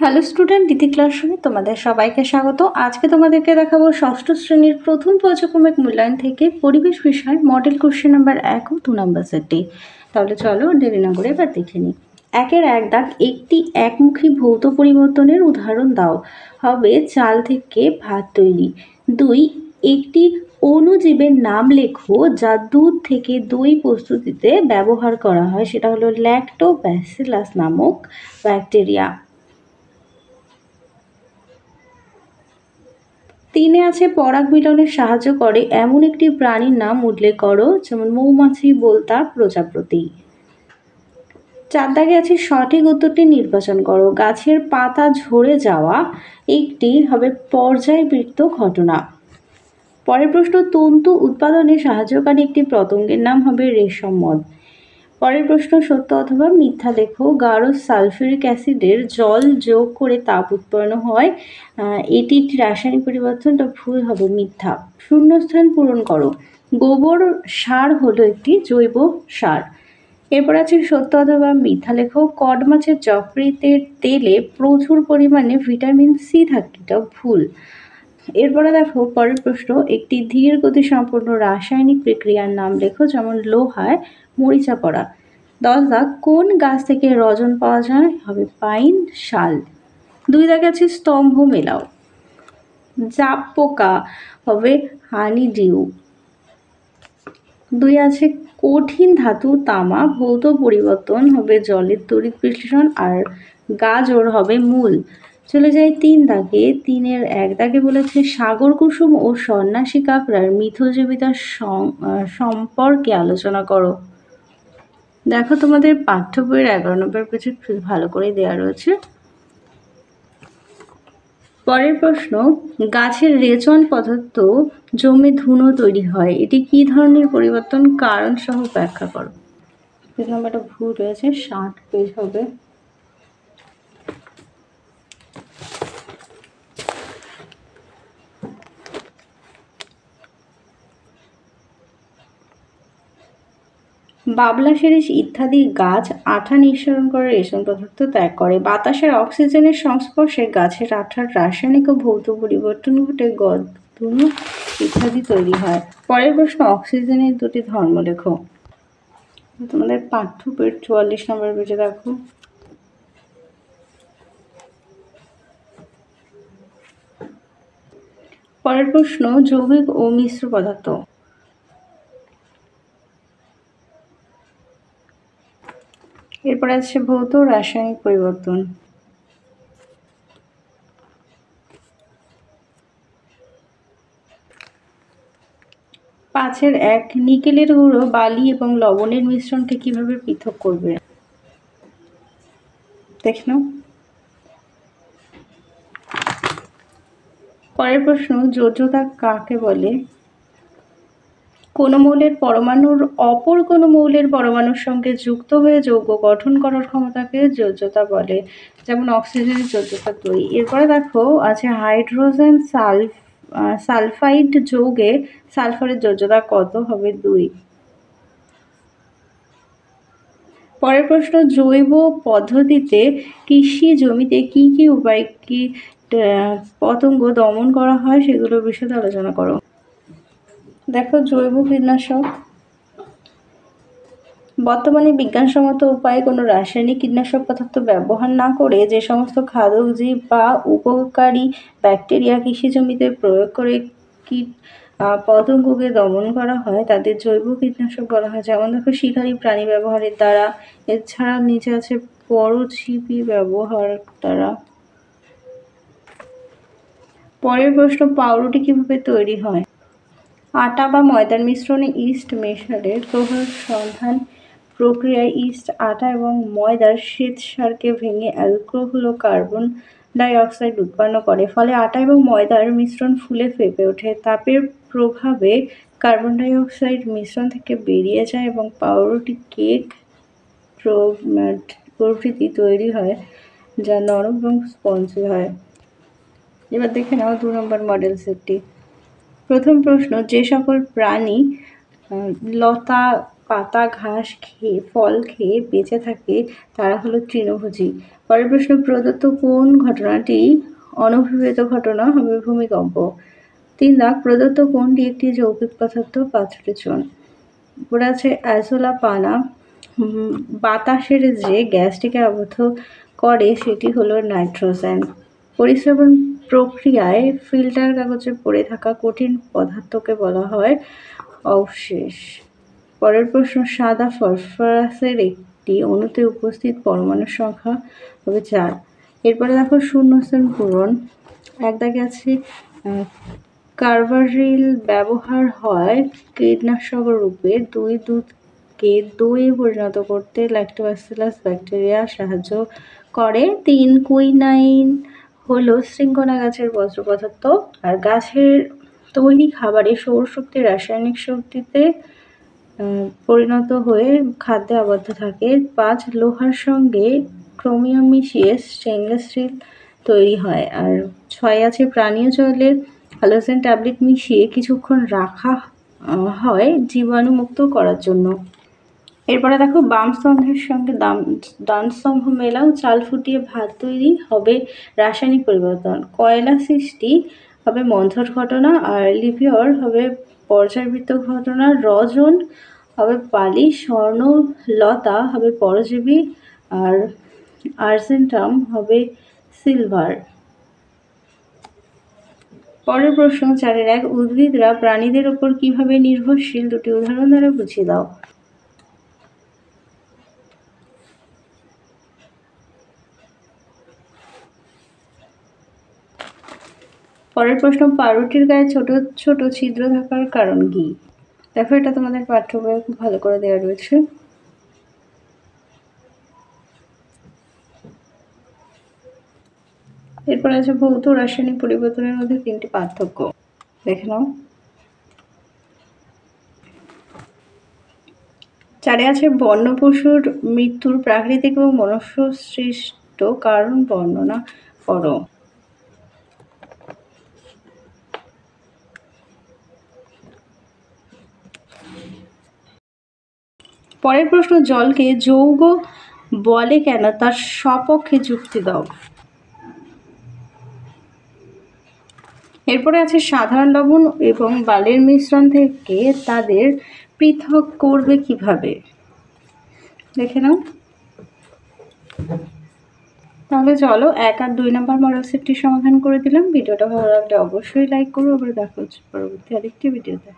Hello student, দিতি ক্লাসরুমে তোমাদের সবাইকে স্বাগত। আজকে তোমাদেরকে দেখাবো ষষ্ঠ শ্রেণীর প্রথম পর্যায়ক্রমিক মূল্যায়ন থেকে পরিবেশ বিষয় মডেল কোশ্চেন নাম্বার 1 ও 2 নাম্বার সেটটি। তাহলে চলো দেরি না করে এবার দেখে নিই। 1-এর দাগ, একটি একমুখী ভৌত পরিবর্তনের উদাহরণ দাও। হবে চাল থেকে ভাত তৈরি। 2, একটি অণুজীবের নাম লেখো যা দুধ থেকে দই প্রস্তুতিতে ব্যবহার করা হয়, সেটা হলো ল্যাক্টোব্যাসিলাস নামক ব্যাকটেরিয়া। 3-এ আছে পরাগ মিলনে সাহায্য করে এমন একটি প্রাণীর নাম উল্লেখ করো, যেমন মৌমাছি, বোলতা, প্রজাপতি। 4 দাগে আছে সঠিক উত্তরটি নির্বাচন করো। গাছের পাতা ঝরে যাওয়া একটি হবে পর্যায়বৃত্ত ঘটনা। পরের প্রশ্ন, তন্তু উৎপাদনে সাহায্যকারী একটি পতঙ্গের নাম হবে রেশম মধ। পরের প্রশ্ন, সত্য অথবা মিথ্যা লেখো। গাঢ় সালফিউরিক অ্যাসিডের জল যোগ করে তাপ উৎপন্ন হয়, এটি একটি রাসায়নিক পরিবর্তন, তো ভুল হবে, মিথ্যা। শূন্যস্থান পূরণ করো। গোবর সার হলো একটি জৈব সার। এরপর আছে সত্য অথবা মিথ্যা লেখো। কড মাছের যকৃতের তেলে প্রচুর পরিমাণে ভিটামিন সি থাকে, এটাও ভুল। এরপরে দেখো পরের প্রশ্ন, একটি ধীর গতি সম্পন্ন রাসায়নিক প্রক্রিয়ার নাম লেখো, যেমন লোহায় মরিচা পড়া। 10 দাগ, কোন গাছ থেকে রজন পাওয়া যায়? হবে পাইন, শাল। 2 দাগে আছে স্তম্ভ মেলাও। জাপ পোকা হবে হানি ডিউ। 2 আছে কঠিন ধাতু তামা ভৌত পরিবর্তন হবে জলের তড়িৎ বিশ্লেষণ, আর গাজর হবে মূল। চলে যায় 3 দাগে। 3-এর 1 দাগে বলেছে সাগর কুসুম ও সন্ন্যাসী কাঁকড়ার মিথজীবিতার সম্পর্কে আলোচনা করো। দেখো তোমাদের পাঠ্য বইয়ের 11 নম্বর পেজে ভালো করে দেওয়া রয়েছে। পরের প্রশ্ন, গাছের রেচন পদার্থ জমে ধুনো তৈরি হয়, এটি কি ধরনের পরিবর্তন? কারণ সহ ব্যাখ্যা করো। পেজ নাম্বারটা ভুল রয়েছে, 60 পেজ হবে। বাবলা শিরীষ ইত্যাদি গাছ আঠা নিঃসরণ করে রেশম পদার্থ ত্যাগ করে। বাতাসের অক্সিজেনের সংস্পর্শে গাছের আঠার রাসায়নিক ও ভৌত পরিবর্তন ঘটে ধুনো ইত্যাদি তৈরি হয়। পরের প্রশ্ন, অক্সিজেনের দুটি ধর্ম লেখো। তোমাদের পাঠ্য বইয়ের 44 নম্বর পেজে দেখো। পরের প্রশ্ন, যৌগিক ও মিশ্র পদার্থ। এরপর আছে ভৌত রাসায়নিক পরিবর্তন। পাঁচের 1, নিকেলের গুঁড়ো বালি এবং লবণের মিশ্রণকে কিভাবে পৃথক করবে? দেখ নাও। পরের প্রশ্ন, যোজ্যতা কাকে বলে? কোন মৌলের পরমাণুর অপর কোন মৌলের পরমাণুর সঙ্গে যুক্ত হয়ে যৌগ গঠন করার ক্ষমতাকে যোজ্যতা বলে, যেমন অক্সিজেনের যোজ্যতা 2। এরপরে দেখো আছে হাইড্রোজেন সালফাইড যৌগে সালফারের যোজ্যতা কত? হবে 2। পরের প্রশ্ন, জৈব পদ্ধতিতে কৃষি জমিতে কি কি উপায়ে পতঙ্গ দমন করা হয়, সেগুলোর বিষয়ে আলোচনা করো। দেখো, জৈব কীটনাশক। বর্তমানে বিজ্ঞানসম্মত উপায়ে কোনো রাসায়নিক কীটনাশক পদার্থ ব্যবহার না করে যে সমস্ত খাদক জীব বা উপকারী ব্যাকটেরিয়া কৃষি জমিতে প্রয়োগ করে কীট পতঙ্গকে দমন করা হয়, তাদের জৈব কীটনাশক বলা হয়। যেমন দেখো, শিকারী প্রাণী ব্যবহারের দ্বারা, এছাড়া নিচে আছে পরজীবী ব্যবহার দ্বারা। পরের প্রশ্ন, পাউরুটি কিভাবে তৈরি হয়? আটা বা ময়দার মিশ্রণে ইস্ট মেশালের প্রভাব সন্ধান প্রক্রিয়ায় ইস্ট আটা এবং ময়দার শ্বেতসারকে ভেঙে অ্যালকোহল ও কার্বন ডাই অক্সাইড উৎপন্ন করে, ফলে আটা এবং ময়দার মিশ্রণ ফুলে ফেপে ওঠে। তাপের প্রভাবে কার্বন ডাই অক্সাইড মিশ্রণ থেকে বেরিয়ে যায় এবং পাউরুটি, কেক প্রভৃতি তৈরি হয়, যা নরম এবং স্পঞ্জি হয়। এবার দেখে নাও 2 নম্বর মডেল সেটটি। প্রথম প্রশ্ন, যে সকল প্রাণী লতা পাতা ঘাস খেয়ে ফল খেয়ে বেঁচে থাকে তারা হলো তৃণভোজী। পরের প্রশ্ন, প্রদত্ত কোন ঘটনাটি অনভিপ্রেত ঘটনা হবে ভূমিকম্প? 3 দাগ, প্রদত্ত কোনটি একটি যৌগিক পদার্থ? 5টি চুন। এরপরে আছে অ্যাজোলা পানা বাতাসের যে গ্যাসটিকে আবদ্ধ করে সেটি হলো নাইট্রোজেন। পরিশ্রবণ প্রক্রিয়ায় ফিল্টার কাগজে পড়ে থাকা কঠিন পদার্থকে বলা হয় অবশেষ। পরের প্রশ্ন, সাদা ফসফরাসের একটি অণুতে উপস্থিত পরমাণুর সংখ্যা হবে 4। এরপরে দেখো শূন্যস্থান পূরণ। 1 দাগে আছে কার্বারিল ব্যবহার হয় কীটনাশক রূপে। 2 দুধকে দইয়ে পরিণত করতে ল্যাক্টোব্যাসিলাস ব্যাকটেরিয়া সাহায্য করে। 3 কুইনাইন হলো শৃঙ্খলা গাছের বজ্র পদার্থ। আর গাছের তৈরি খাবারে সৌরশক্তি রাসায়নিক শক্তিতে পরিণত হয়ে খাদ্যে আবদ্ধ থাকে। 5 লোহার সঙ্গে ক্রোমিয়াম মিশিয়ে স্টেনলেস স্টিল তৈরি হয়। আর 6 আছে পানীয় জলে হ্যালোজেন ট্যাবলেট মিশিয়ে কিছুক্ষণ রাখা হয় জীবাণুমুক্ত করার জন্য। এরপরে দেখো বাম স্তম্ভের সঙ্গে ডান স্তম্ভ মেলাও। চাল ফুটিয়ে ভাত তৈরি হবে রাসায়নিক পরিবর্তন। কয়লা সৃষ্টি হবে মন্থর ঘটনা। আর লিপিয়র হবে পর্যায়বৃত্ত ঘটনা। রজন হবে পালি। স্বর্ণলতা হবে পরজীবী। আর আর্জেন্টাম হবে সিলভার। পরের প্রশ্ন 4-1, উদ্ভিদরা প্রাণীদের ওপর কিভাবে নির্ভরশীল? 2টি উদাহরণ দ্বারা বুঝিয়ে দাও। পরের প্রশ্ন, পাউরুটির গায়ে ছোট ছোট ছিদ্র থাকার কারণ কি? দেখো এটা তোমাদের পাঠ্য বইয়ে খুব ভালো করে দেওয়া রয়েছে। এরপর আছে ভৌত রাসায়নিক পরিবর্তনের মধ্যে 3টি পার্থক্য। দেখে নাও। 4 আছে বন্য পশুর মৃত্যুর প্রাকৃতিক এবং মনুষ্য সৃষ্ট কারণ বর্ণনা করো। পরের প্রশ্ন, জলকে যৌগ বলে কেন? তার সপক্ষে যুক্তি দাও। এরপরে আছে সাধারণ লবণ এবং বালির মিশ্রণ থেকে তাদের পৃথক করবে কিভাবে? দেখে নাও। তাহলে চলো 1 আর 2 নম্বর মডেল সেটটি সমাধান করে দিলাম। ভিডিওটা ভালো লাগলে অবশ্যই লাইক করো। আবার দেখা হচ্ছে পরবর্তী আরেকটি ভিডিওতে।